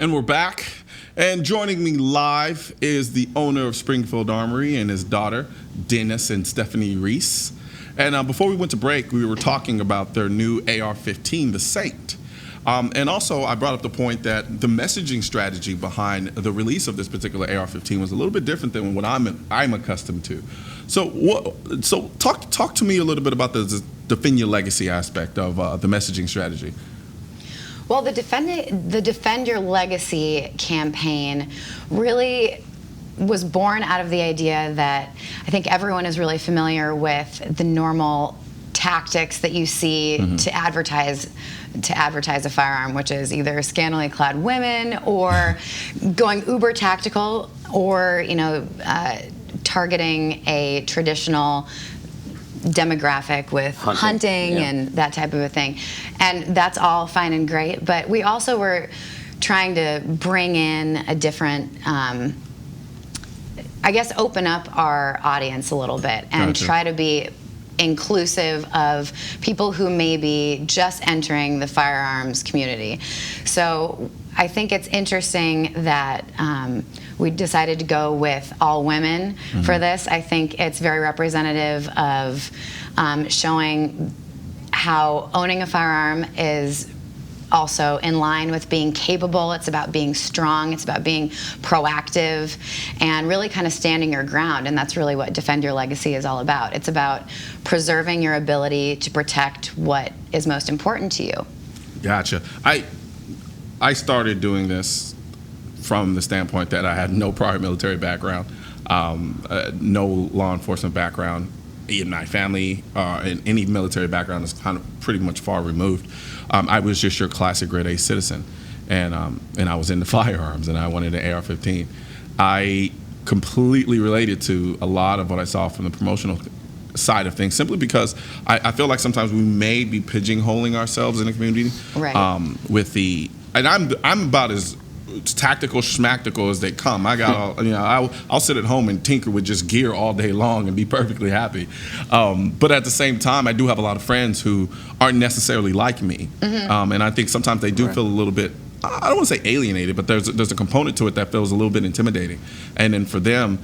And we're back. And joining me live is the owner of Springfield Armory and his daughter, Dennis and Stefany Reese. And before we went to break, we were talking about their new AR-15, the Saint. And also, I brought up the point that the messaging strategy behind the release of this particular AR-15 was a little bit different than what I'm accustomed to. So talk to me a little bit about the Defend Your Legacy aspect of the messaging strategy. Well, the Defend Your Legacy campaign really was born out of the idea that I think everyone is really familiar with the normal tactics that you see to advertise a firearm, which is either scantily clad women or going uber tactical, or targeting a traditional demographic with hunting and that type of a thing. And that's all fine and great, but we also were trying to bring in a different I guess open up our audience a little bit and try to be inclusive of people who may be just entering the firearms community. So I think it's interesting that we decided to go with all women for this. I think it's very representative of showing how owning a firearm is also in line with being capable. It's about being strong. It's about being proactive and really kind of standing your ground. And that's really what Defend Your Legacy is all about. It's about preserving your ability to protect what is most important to you. Gotcha. I started doing this from the standpoint that I had no prior military background, no law enforcement background. In my family, in any military background is kind of pretty much far removed. I was just your classic grade A citizen, and I was into firearms, and I wanted an AR-15. I completely related to a lot of what I saw from the promotional side of things, simply because I feel like sometimes we may be pigeonholing ourselves in the community. Right. And I'm about as tactical schmactical as they come. I got all, I'll sit at home and tinker with just gear all day long and be perfectly happy. But at the same time, I do have a lot of friends who aren't necessarily like me. And I think sometimes they do feel a little bit, I don't want to say alienated, but there's a component to it that feels a little bit intimidating. And then for them,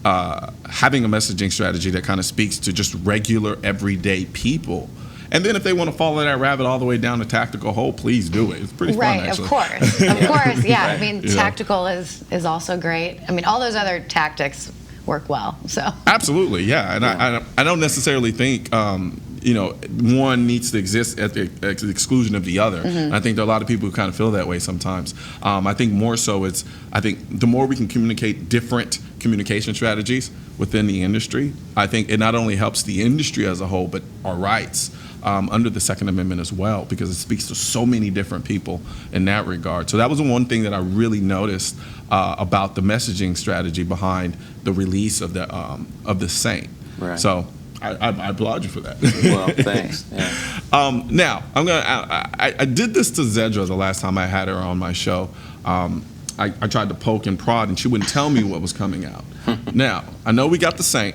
having a messaging strategy that kind of speaks to just regular, everyday people. And then if they want to follow that rabbit all the way down the tactical hole, please do it. It's pretty fun, actually. Right, of course, yeah. I mean, tactical is also great. I mean, all those other tactics work well, so. Absolutely, yeah. And I don't necessarily think, one needs to exist at the exclusion of the other. And I think there are a lot of people who kind of feel that way sometimes. I think more so I think the more we can communicate different communication strategies within the industry, I think it not only helps the industry as a whole, but our rights under the Second Amendment as well, because it speaks to so many different people in that regard. So that was the one thing that I really noticed about the messaging strategy behind the release of the Saint. Right. So I applaud you for that. Well, thanks. Yeah. Now I did this to Zedra the last time I had her on my show. I tried to poke and prod, and she wouldn't tell me what was coming out. Now I know we got the Saint,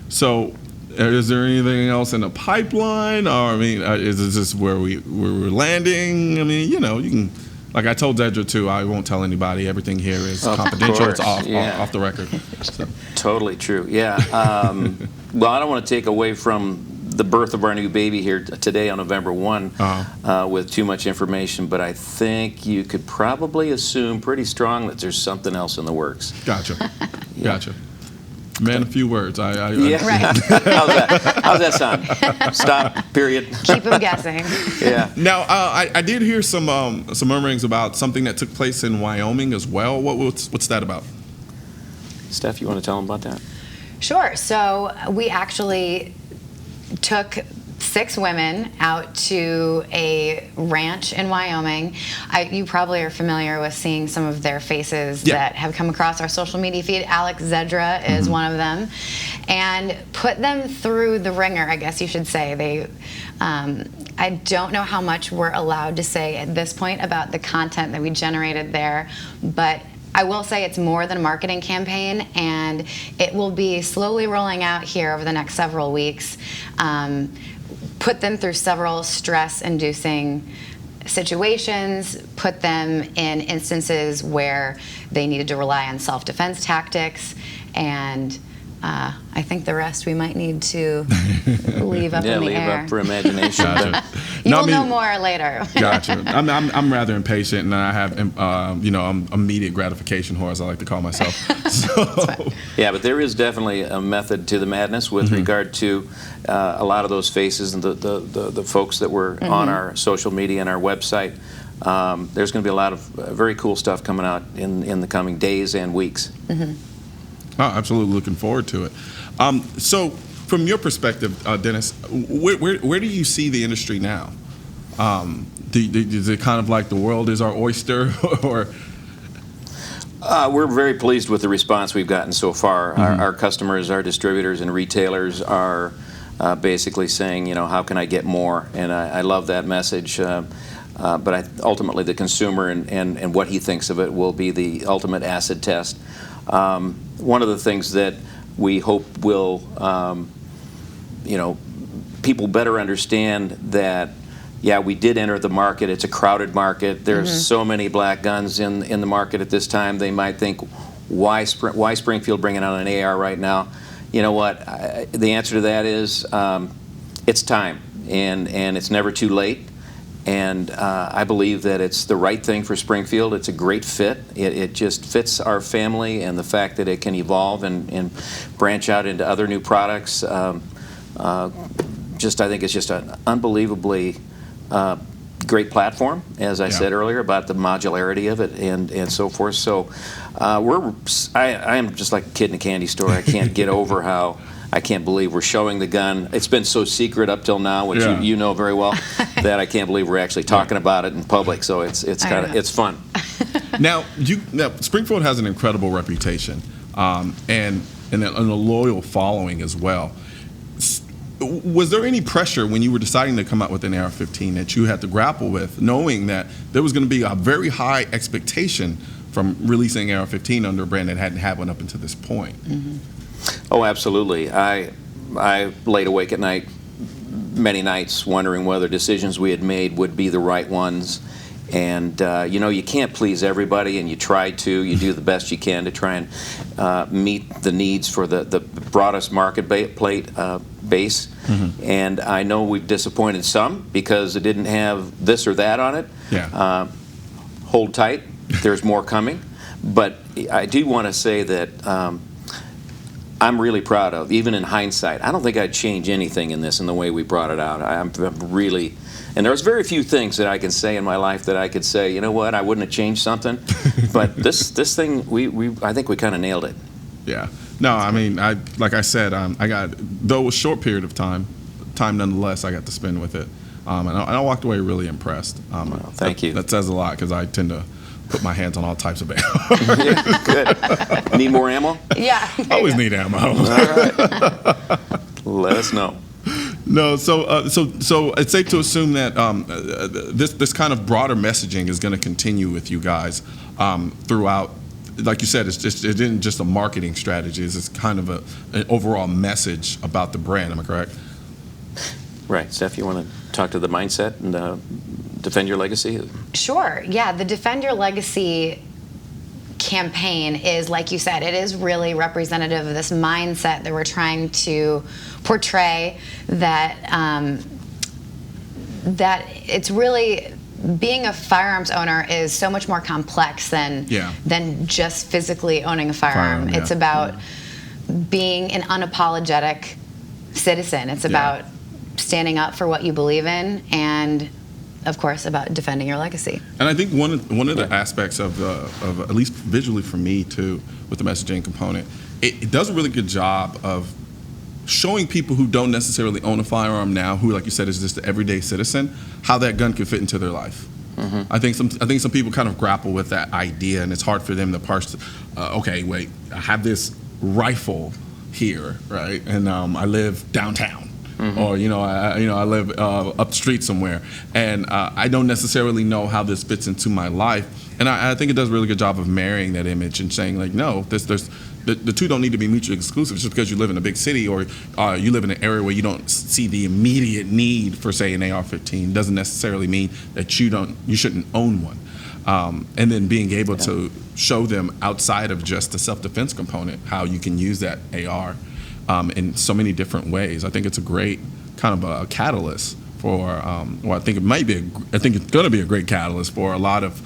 so. Is there anything else in the pipeline, or I mean, is this where we're landing? I mean, you can, like I told Zedra too, I won't tell anybody. Everything here is confidential. It's off the record. So. Totally true. Yeah. Well, I don't want to take away from the birth of our new baby here today on November 1 with too much information, but I think you could probably assume pretty strong that there's something else in the works. Gotcha. Gotcha. Man, a few words. Right. How's that sound? Stop. Period. Keep them guessing. Yeah. Now, I did hear some murmurings about something that took place in Wyoming as well. What's that about? Steph, you want to tell them about that? Sure. So we actually took 6 women out to a ranch in Wyoming. You probably are familiar with seeing some of their faces that have come across our social media feed. Alex Zedra is one of them. And put them through the ringer, I guess you should say. I don't know how much we're allowed to say at this point about the content that we generated there, but I will say it's more than a marketing campaign, and it will be slowly rolling out here over the next several weeks. Put them through several stress-inducing situations, put them in instances where they needed to rely on self-defense tactics, and I think the rest we might need to leave up in the leave air. up for imagination. Gotcha. You will know more later. Gotcha. I'm rather impatient, and I have I'm immediate gratification whore, as I like to call myself. So. Yeah, but there is definitely a method to the madness with regard to a lot of those faces and the folks that were on our social media and our website. There's going to be a lot of very cool stuff coming out in the coming days and weeks. Oh, absolutely, looking forward to it. So, from your perspective, Dennis, where do you see the industry now? Is it kind of like the world is our oyster, or? We're very pleased with the response we've gotten so far. Our customers, our distributors, and retailers are basically saying, how can I get more? And I love that message. But ultimately, the consumer and what he thinks of it will be the ultimate acid test. One of the things that we hope will, people better understand that, yeah, we did enter the market. It's a crowded market. There's so many black guns in the market at this time. They might think, why Springfield bringing out an AR right now? You know what? The answer to that is it's time, and it's never too late. And I believe that it's the right thing for Springfield. It's a great fit. It just fits our family, and the fact that it can evolve and branch out into other new products. I think it's just an unbelievably great platform, as I said earlier, about the modularity of it and so forth. So I am just like a kid in a candy store. I can't get over how I can't believe we're showing the gun. It's been so secret up till now, which you know very well, that I can't believe we're actually talking about it in public. So it's fun. Now Springfield has an incredible reputation, and a loyal following as well. Was there any pressure when you were deciding to come out with an AR-15 that you had to grapple with, knowing that there was going to be a very high expectation from releasing AR-15 under a brand that hadn't had one up until this point? Oh, absolutely. I laid awake at night many nights wondering whether decisions we had made would be the right ones. And, you can't please everybody, and you try to. You do the best you can to try and meet the needs for the broadest market base. And I know we've disappointed some because it didn't have this or that on it. Yeah. Hold tight. There's more coming. But I do want to say that I'm really proud of, even in hindsight. I don't think I'd change anything in this in the way we brought it out. I'm really, and there's very few things that I can say in my life that I could say, you know what, I wouldn't have changed something. But this thing, I think we kind of nailed it. Yeah. No, I mean, like I said, I got, though a short period of time nonetheless, I got to spend with it. And I walked away really impressed. Well, thank you. That says a lot, because I tend to put my hands on all types of ammo. Yeah, good. Need more ammo? Yeah. Always need ammo. All right. Let us know. No, so it's safe to assume that this kind of broader messaging is going to continue with you guys throughout. Like you said, it isn't just a marketing strategy. It's kind of an overall message about the brand. Am I correct? Right. Steph, you want to talk to the mindset and defend your legacy? Sure. Yeah, the Defend Your Legacy campaign is, like you said, it is really representative of this mindset that we're trying to portray, that that it's really, being a firearms owner is so much more complex than just physically owning a firearm. It's about being an unapologetic citizen. It's about standing up for what you believe in, and of course about defending your legacy. And I think one of the aspects of at least visually for me too, with the messaging component, it does a really good job of showing people who don't necessarily own a firearm now, who, like you said, is just the everyday citizen, how that gun could fit into their life. I think some people kind of grapple with that idea, and it's hard for them to parse. Okay, wait, I have this rifle here, right, and I live downtown. Or I live up the street somewhere, and I don't necessarily know how this fits into my life. And I think it does a really good job of marrying that image and saying, like, no, there's the two don't need to be mutually exclusive. Just because you live in a big city or you live in an area where you don't see the immediate need for, say, an AR-15 doesn't necessarily mean that you shouldn't own one. And then being able to show them outside of just the self-defense component how you can use that AR in so many different ways. I think it's a great kind of a catalyst for, I think it's going to be a great catalyst for a lot of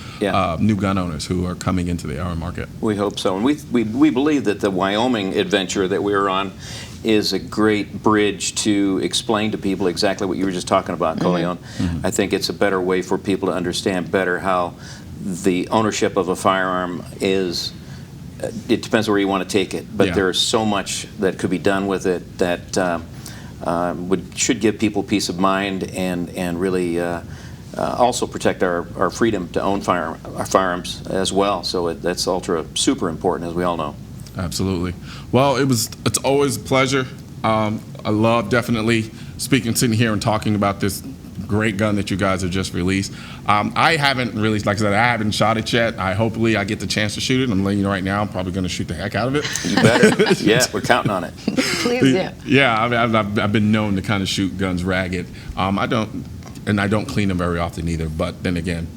new gun owners who are coming into the AR market. We hope so. And we believe that the Wyoming adventure that we were on is a great bridge to explain to people exactly what you were just talking about, Colion. I think it's a better way for people to understand better how the ownership of a firearm is. It depends where you want to take it, but there's so much that could be done with it that should give people peace of mind and really also protect our freedom to own our firearms as well. So that's super important, as we all know. Absolutely. Well, it's always a pleasure. I love definitely sitting here and talking about this great gun that you guys have just released. I haven't really, like I said, I haven't shot it yet. Hopefully I get the chance to shoot it. I'm letting you know right now, I'm probably going to shoot the heck out of it. You better. Yeah, we're counting on it. Please do. Yeah, I've been known to kind of shoot guns ragged. I don't clean them very often either. But then again,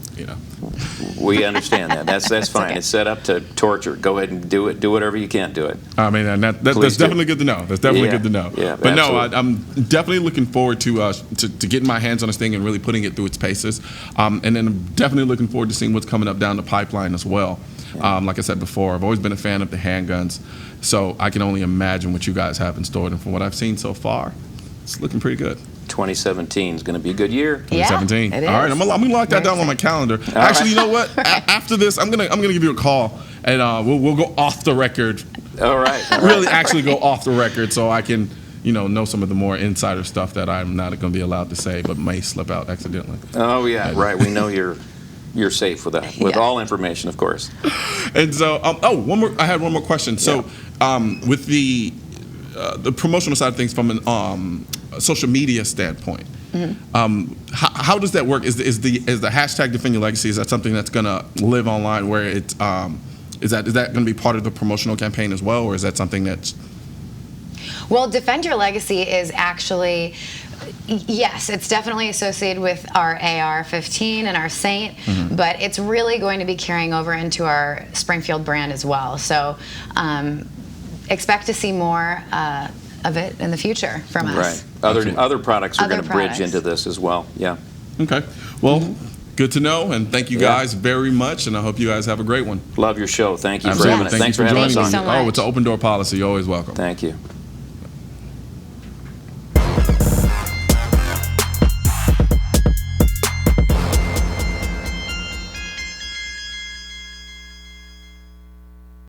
we understand that. That's fine. Okay. It's set up to torture. Go ahead and do it. Do whatever you can do it. I mean, and that's definitely good to know. That's definitely good to know. Yeah, but no, absolutely. I'm definitely looking forward to getting my hands on this thing and really putting it through its paces. And then I'm definitely looking forward to seeing what's coming up down the pipeline as well. Like I said before, I've always been a fan of the handguns, so I can only imagine what you guys have in store. And from what I've seen so far, it's looking pretty good. 2017 is going to be a good year. 2017. Yeah, it is. All right, I'm gonna lock that down on my calendar. Actually, you know what? After this, I'm gonna give you a call, and we'll go off the record. All right. Really, actually go off the record, so I can know some of the more insider stuff that I'm not going to be allowed to say, but may slip out accidentally. Oh yeah, right. We know you're safe with that, with all information, of course. And so, I had one more question. So, with the promotional side of things from an social media standpoint, how does that work? Is the hashtag Defend Your Legacy, is that something that's going to live online? Where it's is that going to be part of the promotional campaign as well, or is that something that's? Well, Defend Your Legacy is actually, yes, it's definitely associated with our AR-15 and our Saint, but it's really going to be carrying over into our Springfield brand as well. So expect to see more of it in the future from us. Right. Other products are going to bridge into this as well. Yeah. Okay. Well, good to know, and thank you guys very much, and I hope you guys have a great one. Love your show. Thank you Absolutely. for having us. Thanks for Thank having you us for on. joining. Oh, it's an open door policy. You're always welcome. Thank you.